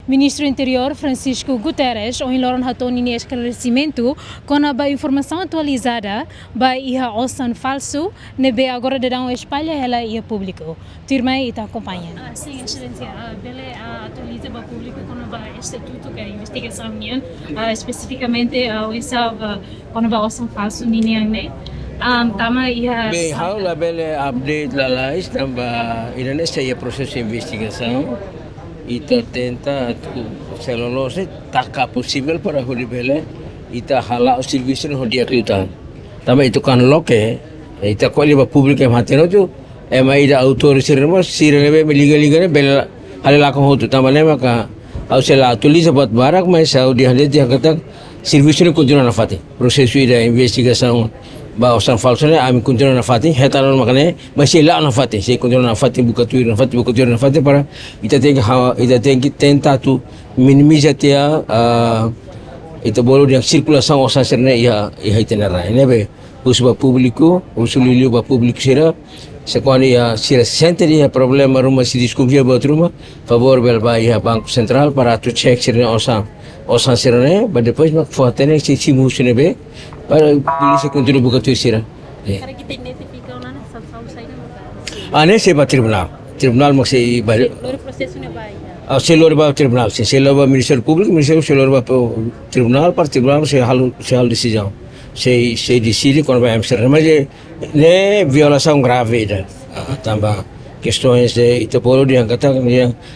Ministro do Interior Francisco Guterres ou em Loran Hatoni ni esclarecimento com a informação atualizada by iha osan falso nebe agora de dar espalha ela ia público. Turma está acompanhando. Sim, excelência. Bele atualiza para público com o instituto que investigação união especificamente o essa com o osan falso ni ne. Tama ia bem, how la bele update la lais tambah Indonesia ya proses investigação ita tenta selolose taka possível para hulibele ita hala o serviço no dia kita tambah itu kan loke ita koli ba publik em hateno tu ema ida autor sirmo sirebe liga bela halala ko hotu tambah nema ka au sela tuliza buat barak mai saudi hande dia kata serviço no continua na fati prosesso ida investigação ba osan falso ne ami continua na fati hetanon makane masih la na fati se continua na fati buka tuir na fati para ita tem que tentar tu minimizar tia ita bolo dia circulação osan serne ia itenera ne be usba público usulilio ba público sira sequani ia sira sente dia problema rumah si desconfia ba rumah favor bel ba ia banco central para tu check sirne osan sirne ba depois mak fotene si simu sine be para polícia continua buka tu sira. Cara kita identifica ona salsau saída Ane se ba tribunal mak se ba lor processo ne vai. selor ba tribunal se selor ba ministério público selor ba tribunal para tribunal se hal decisão se decide quando vai ser mas ne violação grave da tambah questões de itapolo dia kata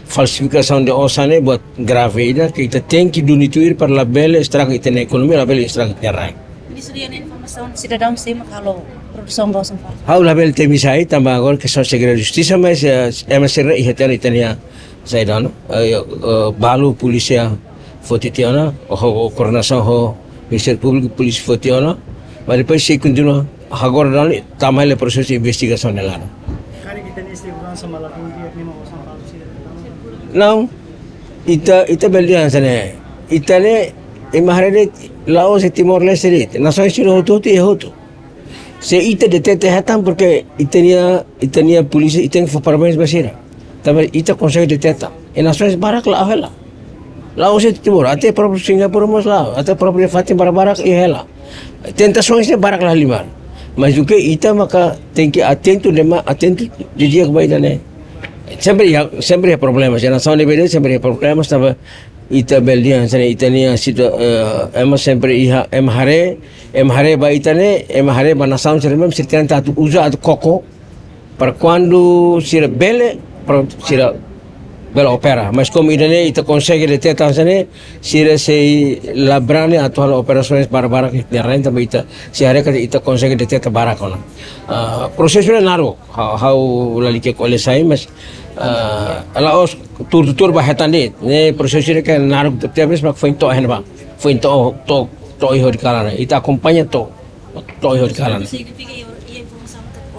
falsificação de osane buat grave da kita tem que donituir para la belle estraga itena ekonomi la belle estraga terra. Disediakan informação cidadão sem kalau produção gosam fala. How la belle temisai tambah agora que são segredo de justiça mas MSR itenia saya dan balu polícia fotitiana o coordenação ho Ministério Público Polícia Fotiana mas depois se continua agora dali também o processo de investigação nela. Kali kita ni segurança malapun dia ni mau sampai sini. Não, ita beldian sana. Ita ne imahare Laos e Timor-Leste. Nações Unidas hotu e hotu. Se ita detete hatam porque itania polícia iten for parabéns basira. Também ita consegue detectar. E nações barak lá hela. Laos e Timor, até próprio Singapura mas lá, até próprio Fatim barak e hela. Tentações de barak lá limar. Mas o que ita maka tem que atento de dia que vai dar né. Sempre há problemas. A nação de sempre há problemas. Também ita beldian sana itania situ ema sempre iha emhare ba itane emhare ba nação sempre sirtian tatu usa atu koko para quando sira bele para sira bela opera mas como idane ita consegue detectar sana sira se labrane atual operações barbaras que renta ba ita sira ita consegue detectar barakona processo é naro how lalike kole sai mas Laos tur bahetan ni proseso ni kan narup tiapes mak foi to ihor kalana ita acompanha to ihor kalana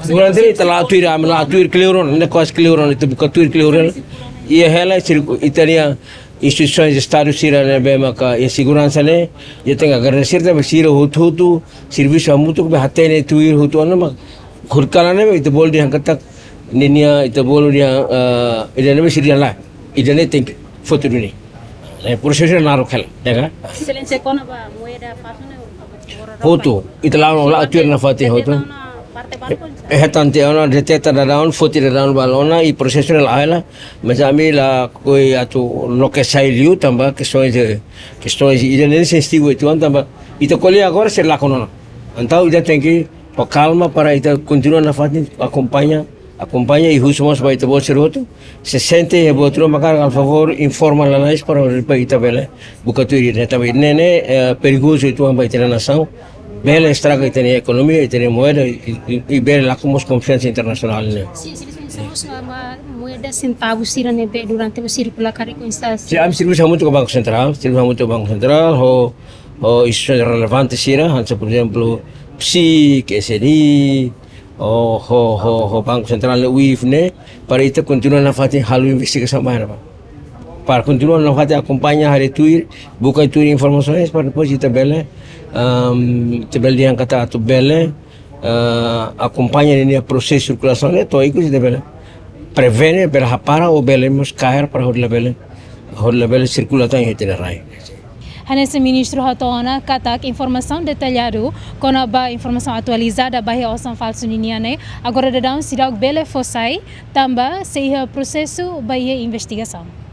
durante ita la tuir clearon ne quase clearon ita buka tuir clearon ia hela itania instituições de estado sira ne be maka e segurança ne ia tenga agradecer de sira hutu serviço amutu be hatene tuir hutu ana mak khurkalana be ita bol di hangkatak ninia ita bolu dia idane be sirian la idane tem foto duni proseso naro khela dega Excelência kona ba moeda fasune foto ita la tuir na fati hoto tante ona deteta da down foto da down balona e proseso la hela mas ami la koi atu lo que sai liu tamba questões idane sensitivo itu tamba ita koli agora ser la konona então ita tem que calma para ita continuar na fati acompanha e rusmos vai ter outro se sente e outro macar al favor informa la nais para o país tabela bucaturi né também nene perigoso itu vai ter na nação bela estraga e tem economia e tem moeda e bela como confiança internacional né sim uma moeda centavos sira nebe durante o circular com instância se am serviço muito com o Banco Central isso é relevante sira por exemplo PSIC, SNI o Banco Central UIF ne para ita continua na fati halu investigação mais para continuar na fati acompanha hari tuir buka tuir informações para depois ita bele yang kata atu bele acompanha nesse processo de circulação ne to iku ita bele prevene bele hapara o bele mus cair para hodla bele hor level circulação e itinerário. Hanesse ministro Hatona katak informação detalhada com a informação atualizada bahi osan falso niniane agora dedão sidau bele fossai também se processo bahi investigação.